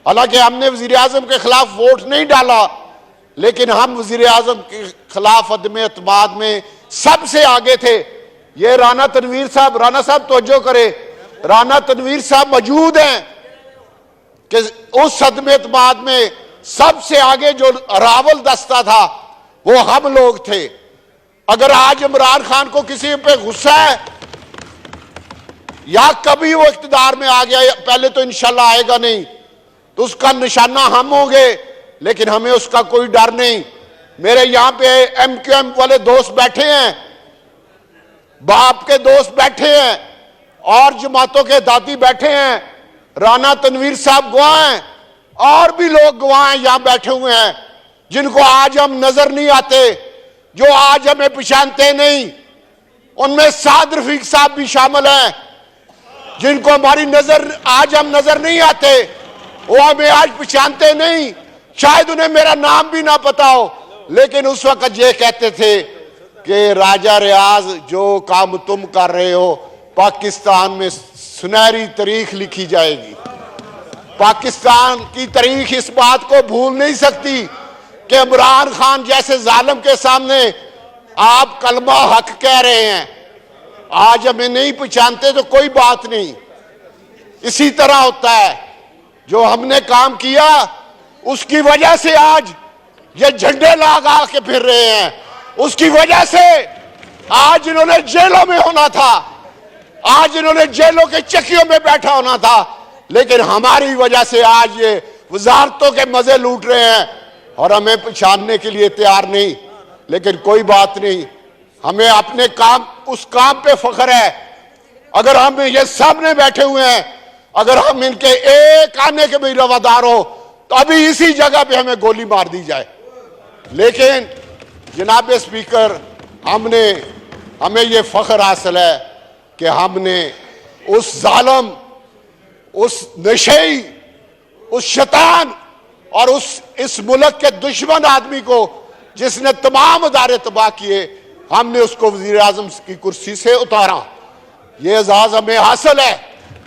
हालांकि हमने वजीर आजम के खिलाफ वोट नहीं डाला, लेकिन हम वजीर आजम के खिलाफ अदम एतमाद में सबसे आगे थे। ये राना तनवीर साहब तवज्जो करे, राना तनवीर साहब मौजूद हैं कि उस अदम एतमाद में सबसे आगे जो रावल दस्ता था वो हम लोग थे। अगर आज इमरान खान को किसी पे गुस्सा है या कभी वो इख्तिदार में आ गया, पहले तो इंशाल्लाह आएगा नहीं, तो उसका निशाना हम होंगे, लेकिन हमें उसका कोई डर नहीं। मेरे यहां पे MQM वाले दोस्त बैठे हैं, बाप के दोस्त बैठे हैं और जमातों के दादी बैठे हैं, राना तनवीर साहब गवाह हैं और भी लोग गवाह हैं यहां बैठे हुए हैं, जिनको आज हम नजर नहीं आते, जो आज हमें पहचानते नहीं। उनमें साद रफीक साहब भी शामिल हैं, जिनको हमारी नजर आज हम नजर नहीं आते, वो हमें आज पहचानते नहीं, शायद उन्हें मेरा नाम भी ना पता हो, लेकिन उस वक्त ये कहते थे कि राजा रियाज जो काम तुम कर रहे हो पाकिस्तान में सुनहरी तारीख लिखी जाएगी। पाकिस्तान की तारीख इस बात को भूल नहीं सकती कि इमरान खान जैसे जालिम के सामने आप कलमा हक कह रहे हैं। आज हमें नहीं पहचानते तो कोई बात नहीं, इसी तरह होता है। जो हमने काम किया उसकी वजह से आज ये झंडे लगा के फिर रहे हैं, उसकी वजह से आज इन्होंने जेलों में होना था, आज इन्होंने जेलों के चक्कियों में बैठा होना था, लेकिन हमारी वजह से आज ये वजारतों के मजे लूट रहे हैं और हमें पहचानने के लिए तैयार नहीं। लेकिन कोई बात नहीं, हमें अपने काम, उस काम पे फख्र है। अगर हम ये सामने बैठे हुए हैं, अगर हम इनके एक आने के भी रवादार हो तो अभी इसी जगह पे हमें गोली मार दी जाए। लेकिन जनाब स्पीकर, हमें ये फख्र हासिल है कि हमने उस जालिम, उस नशेई, उस शैतान और इस मुल्क के दुश्मन आदमी को जिसने तमाम अदारे तबाह किए, हमने उसको वजीर आजम की कुर्सी से उतारा। ये एजाज हमें हासिल है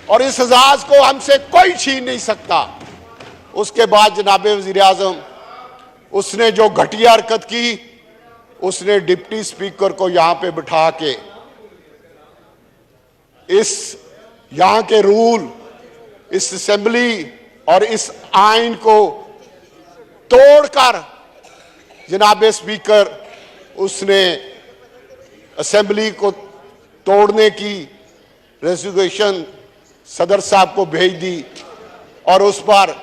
और इस एजाज को हमसे कोई छीन नहीं सकता। उसके बाद जनाब वजीर आजम, उसने जो घटिया हरकत की, उसने डिप्टी स्पीकर को यहां पे बिठा के इस यहां के रूल, इस असेंबली और इस आइन को तोड़कर जनाब स्पीकर, उसने असेंबली को तोड़ने की रेजोल्यूशन सदर साहब को भेज दी और उस पर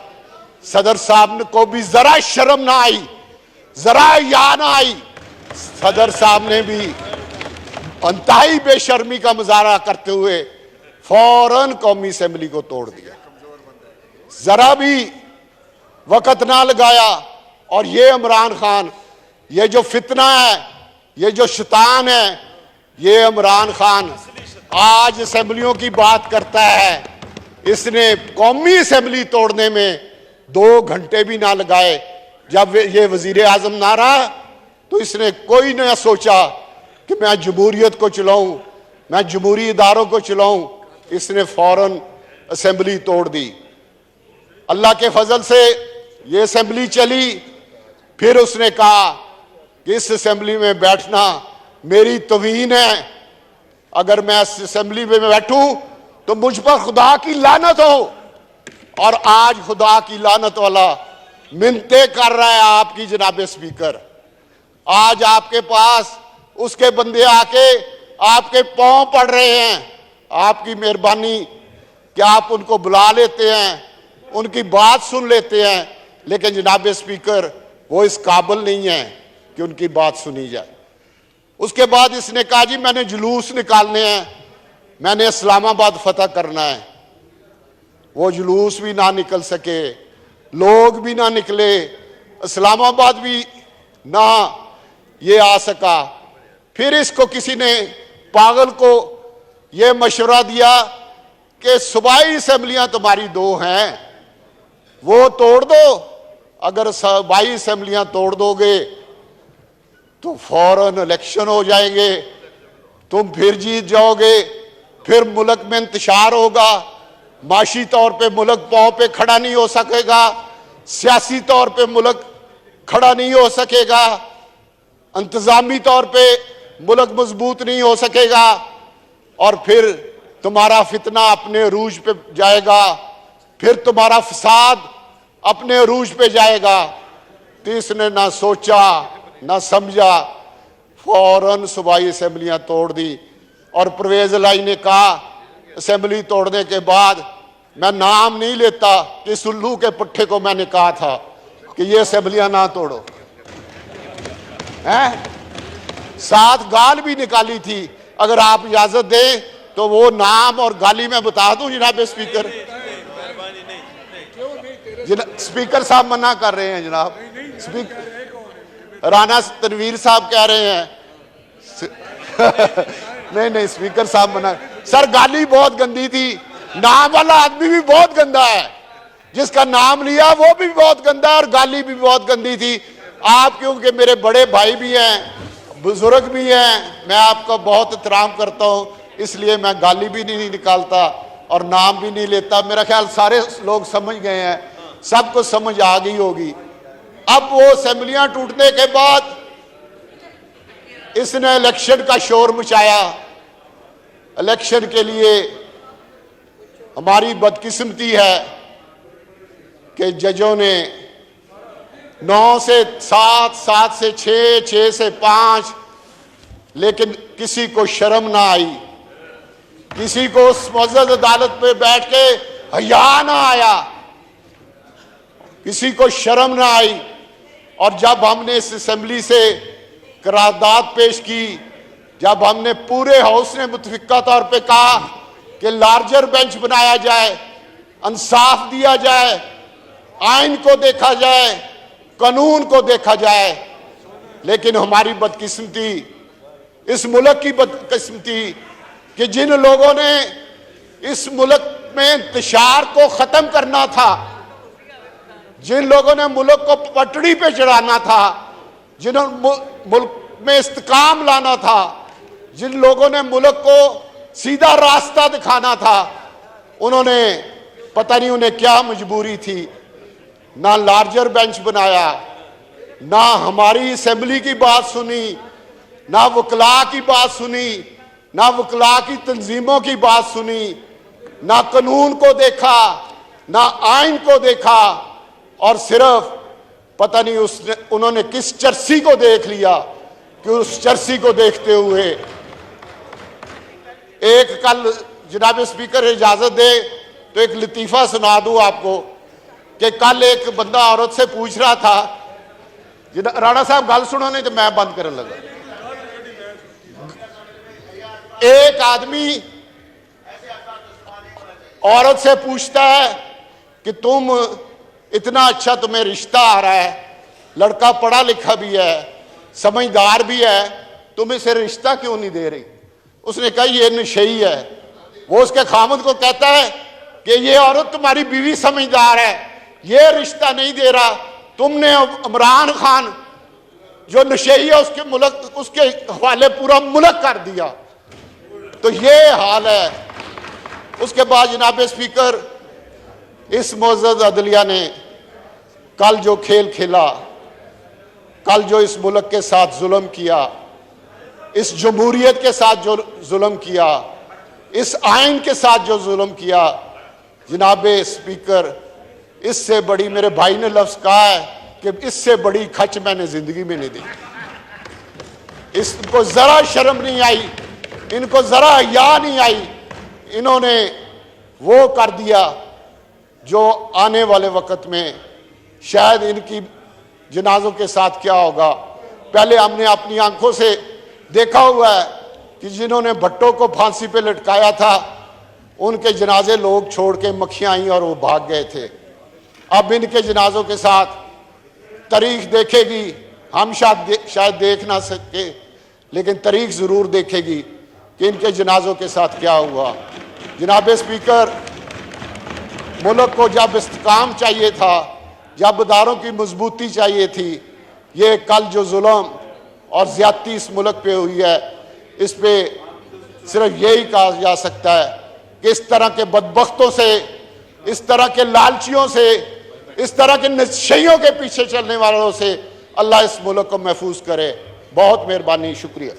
सदर साहब को भी जरा शर्म ना आई, जरा या ना आई। सदर साहब ने भी अंतहाई बेशर्मी का मुजाहरा करते हुए फौरन कौमी असेंबली को तोड़ दिया, जरा भी वक्त ना लगाया। और ये इमरान खान, ये जो फितना है, ये जो शैतान है, ये इमरान खान आज असेंबलियों की बात करता है। इसने कौमी असेंबली तोड़ने में 2 घंटे भी ना लगाए। जब ये वजीर आजम ना रहा तो इसने कोई ना सोचा कि मैं जमहूरियत को चलाऊं, मैं जमहूरी इदारों को चलाऊं। इसने फौरन असेंबली तोड़ दी। अल्लाह के फजल से ये असेंबली चली। फिर उसने कहा कि इस असेंबली में बैठना मेरी तौहीन है, अगर मैं इस असेंबली में बैठूं तो मुझ पर खुदा की लानत हो। और आज खुदा की लानत वाला मिन्नतें कर रहा है आपकी जनाब स्पीकर। आज आपके पास उसके बंदे आके आपके पांव पड़ रहे हैं। आपकी मेहरबानी कि आप उनको बुला लेते हैं, उनकी बात सुन लेते हैं, लेकिन जनाब स्पीकर वो इस काबिल नहीं है कि उनकी बात सुनी जाए। उसके बाद इसने कहा जी मैंने जुलूस निकालने हैं, मैंने इस्लामाबाद फतह करना है। वो जुलूस भी ना निकल सके, लोग भी ना निकले, इस्लामाबाद भी ना ये आ सका। फिर इसको किसी ने, पागल को ये मशवरा दिया कि सूबाई असेंबलियां तुम्हारी 2 हैं, वो तोड़ दो। अगर सूबाई असेंबलियां तोड़ दोगे तो फौरन इलेक्शन हो जाएंगे, तुम फिर जीत जाओगे, फिर मुल्क में इंतशार होगा, माशी तौर पे मुल्क पांव पे खड़ा नहीं हो सकेगा, सियासी तौर पे मुल्क खड़ा नहीं हो सकेगा, इंतजामी तौर पे मुल्क मजबूत नहीं हो सकेगा, और फिर तुम्हारा फितना अपने अरूज पे जाएगा, फिर तुम्हारा फसाद अपने अरूज पे जाएगा। तो इसने ना सोचा ना समझा, फौरन सूबाई असेंबलियां तोड़ दी। और परवेज लाई ने कहा असेंबली तोड़ने के बाद, मैं नाम नहीं लेता कि सुल्लू के पुट्ठे को मैंने कहा था कि ये असेंबलियां ना तोड़ो, हैं? साथ गाल भी निकाली थी। अगर आप इजाजत दें तो वो नाम और गाली मैं बता दूं जनाब स्पीकर। स्पीकर साहब मना कर रहे हैं जनाब। स्पीकर राना तनवीर साहब कह रहे हैं नहीं स्पीकर साहब मना। सर गाली बहुत गंदी थी, नाम वाला आदमी भी बहुत गंदा है, जिसका नाम लिया वो भी बहुत गंदा है और गाली भी बहुत गंदी थी। आप क्योंकि मेरे बड़े भाई भी हैं, बुजुर्ग भी हैं, मैं आपका बहुत एहतराम करता हूं, इसलिए मैं गाली भी नहीं निकालता और नाम भी नहीं लेता। मेरा ख्याल सारे लोग समझ गए हैं, सबको समझ आ गई होगी। अब वो असेंबलियां टूटने के बाद इसने इलेक्शन का शोर मचाया। इलेक्शन के लिए हमारी बदकिस्मती है कि जजों ने 9 से 7, 7 से 6, 6 से 5, लेकिन किसी को शर्म ना आई, किसी को उस मुअज़्ज़ज़ अदालत पे बैठ के हया ना आया, किसी को शर्म ना आई। और जब हमने इस असेंबली से करारदाद पेश की, जब हमने पूरे हाउस ने मुतफिका तौर पे कहा कि लार्जर बेंच बनाया जाए, इंसाफ दिया जाए, आइन को देखा जाए, कानून को देखा जाए, लेकिन हमारी बदकिस्मती, इस मुल्क की बदकिस्मती कि जिन लोगों ने इस मुल्क में इंतशार को खत्म करना था, जिन लोगों ने मुल्क को पटड़ी पे चढ़ाना था, जिन्होंने मुल्क में इस्तेकाम लाना था, जिन लोगों ने मुल्क को सीधा रास्ता दिखाना था, उन्होंने पता नहीं उन्हें क्या मजबूरी थी, ना लार्जर बेंच बनाया, ना हमारी असेंबली की बात सुनी, ना वकला की बात सुनी, ना वकला की तंजीमों की बात सुनी, ना कानून को देखा, ना आइन को देखा, और सिर्फ पता नहीं उन्होंने किस चर्सी को देख लिया कि उस चर्सी को देखते हुए एक कल जनाब स्पीकर इजाजत दे तो एक लतीफा सुना दूं आपको कि कल एक बंदा औरत से पूछ रहा था, राणा साहब गल सुनो नहीं तो मैं बंद करने लगा। एक आदमी औरत से पूछता है कि तुम इतना अच्छा तुम्हें रिश्ता आ रहा है, लड़का पढ़ा लिखा भी है, समझदार भी है, तुम इसे रिश्ता क्यों नहीं दे रही? उसने कहा ये नशेई है। वो उसके खामद को कहता है कि ये औरत तुम्हारी बीवी समझदार है, ये रिश्ता नहीं दे रहा, तुमने इमरान खान जो नशेई है उसके हवाले पूरा मुल्क कर दिया। तो ये हाल है। उसके बाद जनाब स्पीकर, इस मुअज़्ज़ज़ अदलिया ने कल जो खेल खेला, कल जो इस मुल्क के साथ जुल्म किया, इस जमहूरियत के साथ जो जुल्म किया, इस आइन के साथ जो जुल्म किया, जनाब स्पीकर, इससे बड़ी, मेरे भाई ने लफ्ज कहा है कि इससे बड़ी खच मैंने जिंदगी में नहीं देखी। इसको जरा शर्म नहीं आई, इनको जरा हया नहीं आई, इन्होंने वो कर दिया जो आने वाले वक्त में शायद इनकी जनाजों के साथ क्या होगा। पहले हमने अपनी आंखों से देखा हुआ है कि जिन्होंने भट्टो को फांसी पे लटकाया था, उनके जनाजे लोग छोड़ के मक्खियां आई और वो भाग गए थे। अब इनके जनाजों के साथ तारीख देखेगी, हम शायद देख ना सके, लेकिन तारीख जरूर देखेगी कि इनके जनाजों के साथ क्या हुआ। जनाब स्पीकर, मुल्क को जब इस्तेकाम चाहिए था, जब इदारों की मजबूती चाहिए थी, ये कल जो जुल्म और ज्यादती इस मुल्क पे हुई है, इस पे सिर्फ यही कहा जा सकता है कि इस तरह के बदबख्तों से इस तरह के लालचियों से, इस तरह के नशइयों के पीछे चलने वालों से अल्लाह इस मुल्क को महफूज करे। बहुत मेहरबानी, शुक्रिया।